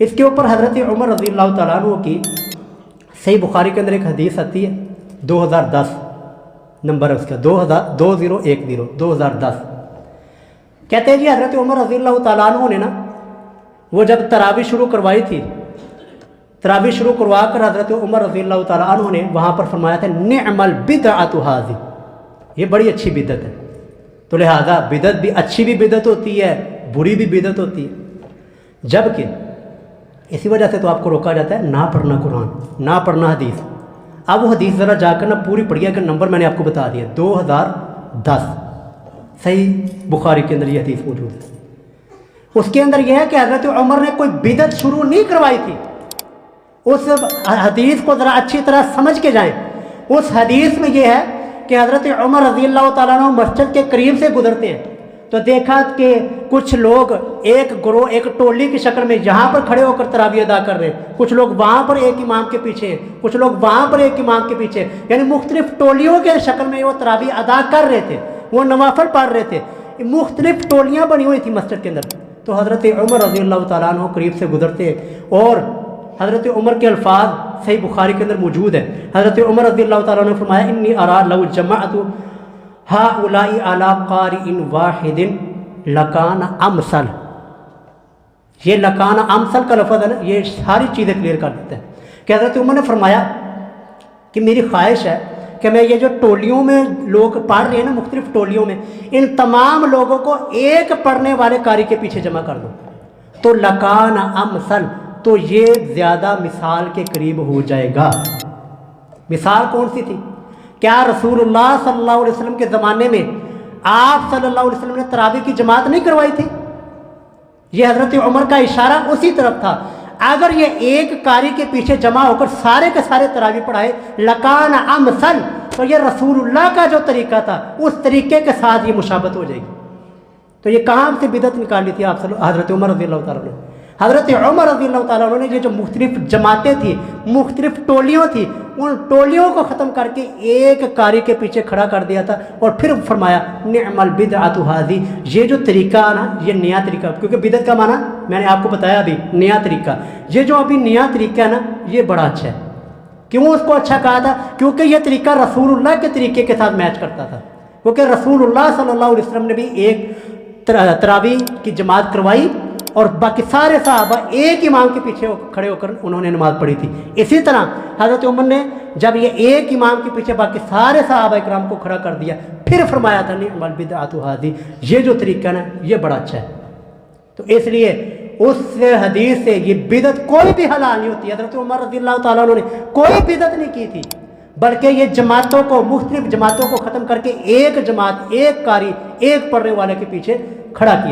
इसके ऊपर हज़रत उमर रज़ी अल्लाह तआला अन्हु की सही बुखारी के अंदर एक हदीस आती है 2010 नंबर है उसका 2010 कहते हैं जी हज़रत उमर रज़ी अल्लाह तआला अन्हु ने ना वो जब तरावी शुरू करवाई थी, तरावी शुरू करवा कर हज़रत उमर रज़ी अल्लाह तआला अन्हु ने वहाँ पर फरमाया था निअमल बिदअतु हाज़ी, ये बड़ी अच्छी बिदत है। तो लिहाजा बिदत भी अच्छी भी बिदत होती है, बुरी भी बिदत होती है। जबकि इसी वजह से तो आपको रोका जाता है ना पढ़ना कुरान, ना पढ़ना हदीस। अब वो हदीस ज़रा जाकर ना पूरी पढ़िए, का नंबर मैंने आपको बता दिया 2010 सही बुखारी के अंदर ये हदीस मौजूद है। उसके अंदर यह है कि हज़रत उमर ने कोई बिदत शुरू नहीं करवाई थी। उस हदीस को ज़रा अच्छी तरह समझ के जाएं। उस हदीस में यह है कि हज़रत उमर रज़ी अल्लाह तआला अन्हु मस्जिद के करीब से गुजरते हैं तो देखा कि कुछ लोग एक ग्रोह, एक टोली की शक्ल में यहाँ पर खड़े होकर तरावी अदा कर रहे हैं, कुछ लोग वहाँ पर एक इमाम के पीछे, कुछ लोग वहाँ पर एक इमाम के पीछे, यानी मुख्तलिफ टोलियों के शक्ल में वो तरावी अदा कर रहे थे, वो नवाफल पढ़ रहे थे। मुख्तलिफ टोलियाँ बनी हुई थी मस्जिद के अंदर। तो हज़रत उमर रज़ी अल्लाह तआला अन्हु करीब से गुजरते और हज़रत उमर के अल्फाज सही बुखारी के अंदर मौजूद है। हज़रत उमर रज़ी अल्लाह तआला अन्हु ने फरमाया इन्नी अरा लौ जमाअतु हाउलाई अला क़ारिइन वाहिदिन लकान अमसल। ये लकान अमसल का लफ्ज़ है ना, ये सारी चीज़ें क्लियर कर देते हैं कि हज़रत उमर ने फरमाया कि मेरी ख्वाहिश है कि मैं ये जो टोलियों में लोग पढ़ रहे हैं ना, मुख्तलिफ टोलियों में, इन तमाम लोगों को एक पढ़ने वाले कारी के पीछे जमा कर दूँ तो लकान अमसल, तो ये ज़्यादा मिसाल के करीब हो जाएगा। मिसाल कौन सी थी? क्या रसूलुल्लाह सल्लल्लाहु अलैहि वसल्लम के ज़माने में आप सल्लल्लाहु अलैहि वसल्लम ने तरावी की जमात नहीं करवाई थी? ये हज़रत उमर का इशारा उसी तरफ था। अगर ये एक कारी के पीछे जमा होकर सारे के सारे तरावी पढ़ाए लकान अमसल, तो ये रसूलुल्लाह का जो तरीका था उस तरीके के साथ ये मुशाबत हो जाएगी। तो ये कहाँ से बिदत निकाली थी आप हज़रत उमर रज़ी अल्लाह तआला ने? हज़रत उमर रज़ी अल्लाह तआला ने ये जो मुख्तलिफ जमातें थी, मुख्तलिफ टोलियों थी, उन टोलियों को ख़त्म करके एक कारी के पीछे खड़ा कर दिया था और फिर फरमाया निअमल बिदअतु हाज़ी, ये जो तरीका ना, ये नया तरीका, क्योंकि बिदत का माना मैंने आपको बताया अभी नया तरीका, ये जो अभी नया तरीका है ना, ये बड़ा अच्छा है। क्यों उसको अच्छा कहा था? क्योंकि ये तरीका रसूलुल्लाह के तरीके के साथ मैच करता था। क्योंकि रसूलुल्लाह सल्लल्लाहु अलैहि वसल्लम ने भी एक तरावी की जमात करवाई और बाकी सारे सहाबा एक इमाम के पीछे खड़े होकर उन्होंने नमाज पढ़ी थी। इसी तरह हज़रत उमर ने जब ये एक इमाम के पीछे बाकी सारे सहाबा इकराम को खड़ा कर दिया, फिर फरमाया था निअमल बिदअतु हाज़ी, ये जो तरीका ना, ये बड़ा अच्छा है। तो इसलिए उस हदीस से ये बिदत कोई भी हलाल नहीं होती। हज़रत उमर रज़ी अल्लाह तआला अन्हु ने कोई बिदत नहीं की थी, बल्कि ये जमातों को, मुख्तलिफ जमातों को ख़त्म करके एक जमात, एक कारी, एक पढ़ने वाले के पीछे खड़ा किया था।